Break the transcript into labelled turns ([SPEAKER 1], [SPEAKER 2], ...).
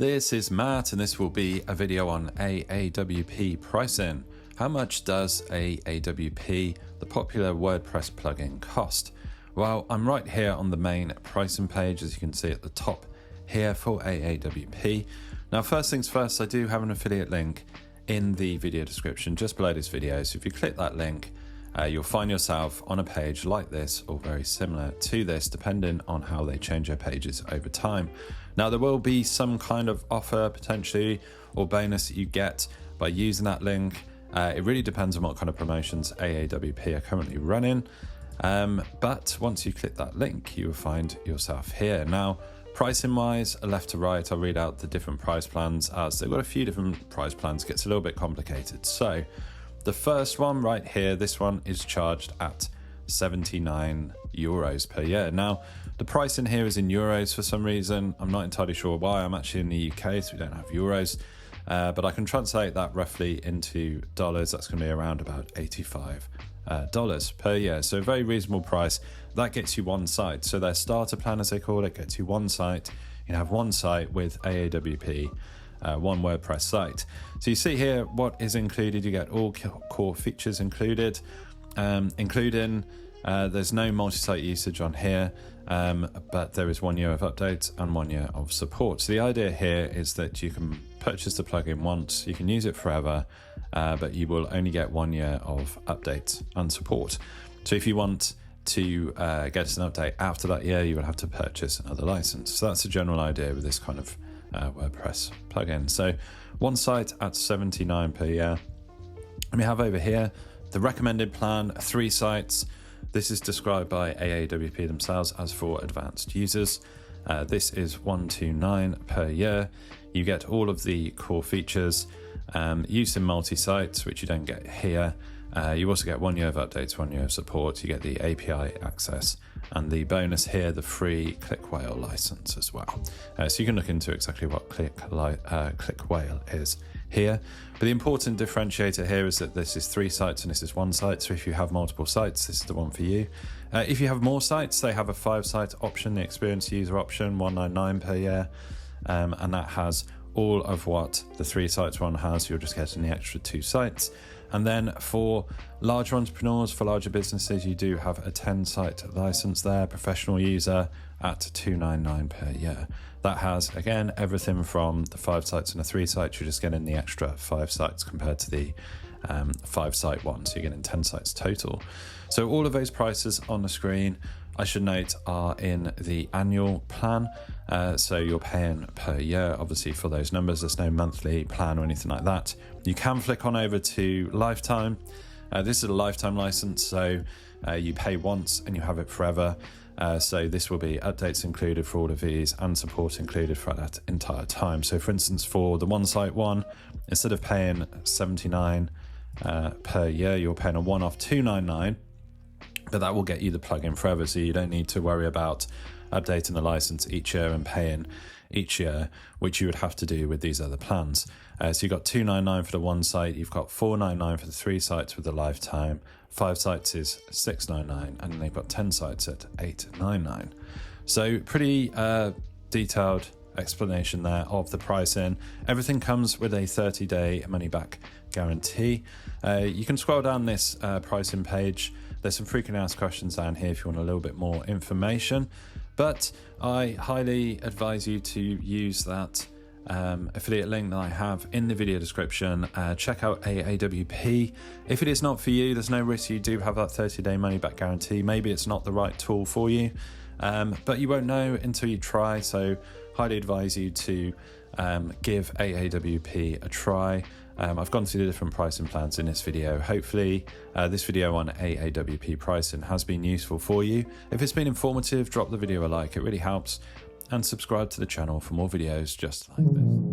[SPEAKER 1] This is Matt, and this will be a video on AAWP pricing. How much does AAWP, the popular WordPress plugin, cost? Well, I'm right here on the main pricing page, as you can see at the top here for AAWP. Now, first things first, I do have an affiliate link in the video description just below this video. So if you click that link, you'll find yourself on a page like this or very similar to this, depending on how they change their pages over time. Now, there will be some kind of offer potentially or bonus that you get by using that link. It really depends on what kind of promotions AAWP are currently running. But once you click that link, you will find yourself here. Now, pricing wise, left to right, I'll read out the different price plans as they've got a few different price plans. It gets a little bit complicated. So the first one right here, this one is charged at 79 euros per year. Now, the pricing here is in euros for some reason. I'm not entirely sure why. I'm actually in the UK, so we don't have euros. But I can translate that roughly into dollars. That's going to be around about $85 per year. So a very reasonable price. That gets you one site. So their starter plan, as they call it, gets you one site. You have one site with AAWP, one WordPress site. So you see here what is included. You get all core features included, including there's no multi-site usage on here, but there is 1 year of updates and 1 year of support. So the idea here is that you can purchase the plugin once, you can use it forever, but you will only get 1 year of updates and support. So if you want to get an update after that year, you will have to purchase another license. So that's the general idea with this kind of WordPress plugin. So one site at 79 per year. And we have over here the recommended plan, 3 sites. This is described by AAWP themselves as for advanced users. This is 129 per year. You get all of the core features, use in multi-sites, which you don't get here. You also get 1 year of updates, 1 year of support. You get the API access, and the bonus here, the free ClickWhale license as well. So you can look into exactly what ClickWhale is here. But the important differentiator here is that this is 3 sites and this is 1 site. So if you have multiple sites, this is the one for you. If you have more sites, they have a 5-site option, the experienced user option, 199 per year. And that has all of what the 3 sites one has. You're just getting the extra 2 sites. And then for larger entrepreneurs, for larger businesses, you do have a 10-site license there, professional user at 299 per year. That has, again, everything from the 5 sites and the 3 sites. You're just getting the extra 5 sites compared to the 5-site one. So you're getting 10 sites total. So all of those prices on the screen, I should note, are in the annual plan. So you're paying per year, obviously, for those numbers. There's no monthly plan or anything like that. You can flick on over to lifetime. This is a lifetime license, so you pay once and you have it forever. So this will be updates included for all of these and support included for that entire time. So for instance, for the one site one, instead of paying 79 per year, you're paying a one-off 299. But that will get you the plugin forever, so you don't need to worry about updating the license each year and paying each year, which you would have to do with these other plans. So you've got 299 for the one site, you've got 499 for the 3 sites with the lifetime, 5 sites is 699, and then they've got 10 sites at 899. So pretty detailed explanation there of the pricing. Everything comes with a 30-day money-back guarantee. You can scroll down this pricing page. There's some frequently asked questions down here if you want a little bit more information, but I highly advise you to use that affiliate link that I have in the video description. Check out AAWP. If it is not for you, there's no risk. You do have that 30-day money-back guarantee. Maybe it's not the right tool for you, but you won't know until you try. So highly advise you to give AAWP a try. I've gone through the different pricing plans in this video. Hopefully this video on AAWP pricing has been useful for you. If it's been informative, drop the video a like, it really helps, and subscribe to the channel for more videos just like this.